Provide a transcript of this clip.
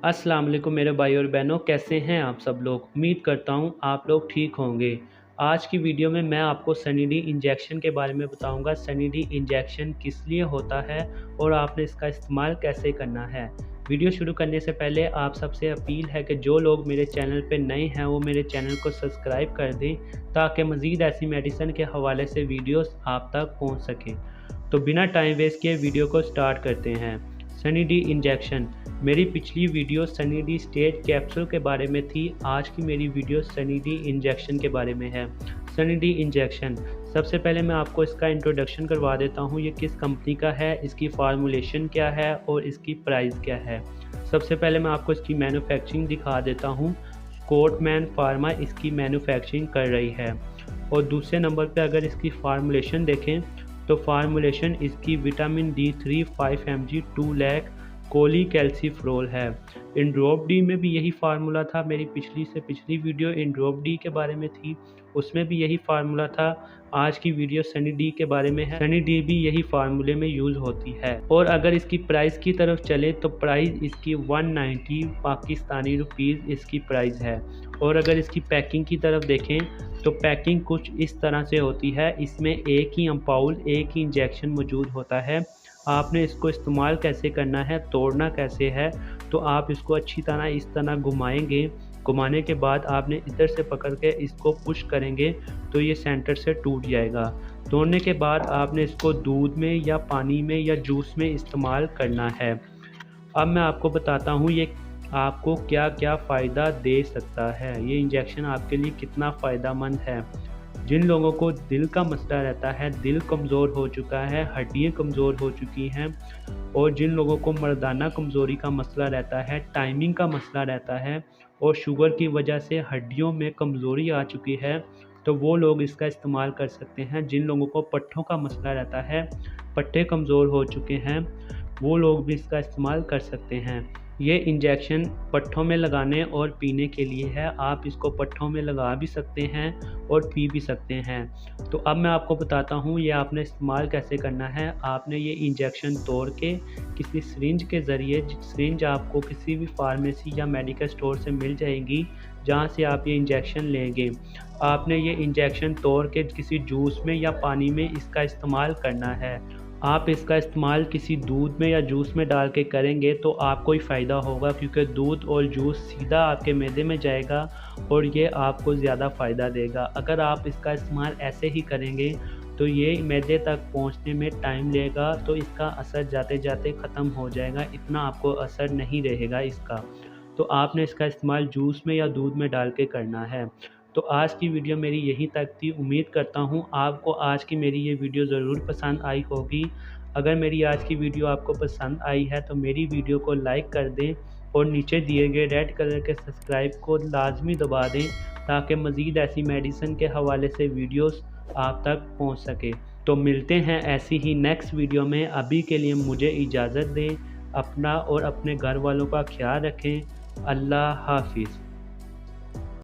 अस्सलाम वालेकुम मेरे भाई और बहनों, कैसे हैं आप सब लोग। उम्मीद करता हूं आप लोग ठीक होंगे। आज की वीडियो में मैं आपको सनी डी इंजेक्शन के बारे में बताऊंगा। सनी डी इंजेक्शन किस लिए होता है और आपने इसका इस्तेमाल कैसे करना है। वीडियो शुरू करने से पहले आप सबसे अपील है कि जो लोग मेरे चैनल पर नए हैं वो मेरे चैनल को सब्सक्राइब कर दें ताकि मज़ीद ऐसी मेडिसिन के हवाले से वीडियोस आप तक पहुंच सकें। तो बिना टाइम वेस्ट किए वीडियो को स्टार्ट करते हैं। Sunny D injection. मेरी पिछली video Sunny D stage capsule के बारे में थी। आज की मेरी वीडियो सनी डी इंजेक्शन के बारे में है। सनी डी इंजेक्शन, सबसे पहले मैं आपको इसका इंट्रोडक्शन करवा देता हूँ। ये किस कंपनी का है, इसकी फार्मूलेशन क्या है और इसकी प्राइस क्या है। सबसे पहले मैं आपको इसकी मैन्युफैक्चरिंग दिखा देता हूँ। कोटमैन फार्मा इसकी मैन्युफैक्चरिंग कर रही है। और दूसरे नंबर पर अगर इसकी फार्मूलेशन देखें तो फार्मूलेशन इसकी vitamin D3 5 mg 2 lakh cholecalciferol है। इंड्रोप डी में भी यही फार्मूला था। मेरी पिछली से पिछली वीडियो इंड्रोप डी के बारे में थी, उसमें भी यही फार्मूला था। आज की वीडियो सनी डी के बारे में है। सनी डी भी यही फार्मूले में यूज़ होती है। और अगर इसकी प्राइस की तरफ चले तो प्राइस इसकी 190 पाकिस्तानी रुपीज़ इसकी प्राइस है। और अगर इसकी पैकिंग की तरफ देखें तो पैकिंग कुछ इस तरह से होती है। इसमें एक ही अम्पाउल, एक ही इंजेक्शन मौजूद होता है। आपने इसको इस्तेमाल कैसे करना है, तोड़ना कैसे है, तो आप इसको अच्छी तरह इस तरह घुमाएंगे। घुमाने के बाद आपने इधर से पकड़ के इसको पुश करेंगे तो ये सेंटर से टूट जाएगा। तोड़ने के बाद आपने इसको दूध में या पानी में या जूस में इस्तेमाल करना है। अब मैं आपको बताता हूँ ये आपको क्या क्या फ़ायदा दे सकता है। ये इंजेक्शन आपके लिए कितना फ़ायदेमंद है। जिन लोगों को दिल का मसला रहता है, दिल कमज़ोर हो चुका है, हड्डियाँ कमज़ोर हो चुकी हैं, और जिन लोगों को मर्दाना कमज़ोरी का मसला रहता है, टाइमिंग का मसला रहता है और शुगर की वजह से हड्डियों में कमज़ोरी आ चुकी है, तो वो लोग इसका इस्तेमाल कर सकते हैं। जिन लोगों को पट्ठों का मसला रहता है, पट्टे कमज़ोर हो चुके हैं, वो लोग भी इसका इस्तेमाल कर सकते हैं। ये इंजेक्शन पट्ठों में लगाने और पीने के लिए है। आप इसको पट्ठों में लगा भी सकते हैं और पी भी सकते हैं। तो अब मैं आपको बताता हूँ ये आपने इस्तेमाल कैसे करना है। आपने ये इंजेक्शन तोड़ के किसी सिरिंज के ज़रिए, सिरिंज आपको किसी भी फार्मेसी या मेडिकल स्टोर से मिल जाएगी जहाँ से आप ये इंजेक्शन लेंगे। आपने ये इंजेक्शन तोड़ के किसी जूस में या पानी में इसका इस्तेमाल करना है। आप इसका इस्तेमाल किसी दूध में या जूस में डाल के करेंगे तो आपको ही फ़ायदा होगा, क्योंकि दूध और जूस सीधा आपके मैदे में जाएगा और ये आपको ज़्यादा फ़ायदा देगा। अगर आप इसका इस्तेमाल ऐसे ही करेंगे तो ये मैदे तक पहुंचने में टाइम लेगा, तो इसका असर जाते जाते ख़त्म हो जाएगा। इतना आपको असर नहीं रहेगा इसका। तो आपने इसका इस्तेमाल जूस में या दूध में डाल के करना है। तो आज की वीडियो मेरी यहीं तक थी। उम्मीद करता हूँ आपको आज की मेरी ये वीडियो ज़रूर पसंद आई होगी। अगर मेरी आज की वीडियो आपको पसंद आई है तो मेरी वीडियो को लाइक कर दें और नीचे दिए गए रेड कलर के सब्सक्राइब को लाजमी दबा दें ताकि मज़ीद ऐसी मेडिसिन के हवाले से वीडियोस आप तक पहुँच सके। तो मिलते हैं ऐसी ही नेक्स्ट वीडियो में। अभी के लिए मुझे इजाज़त दें। अपना और अपने घर वालों का ख्याल रखें। अल्लाह हाफिज़।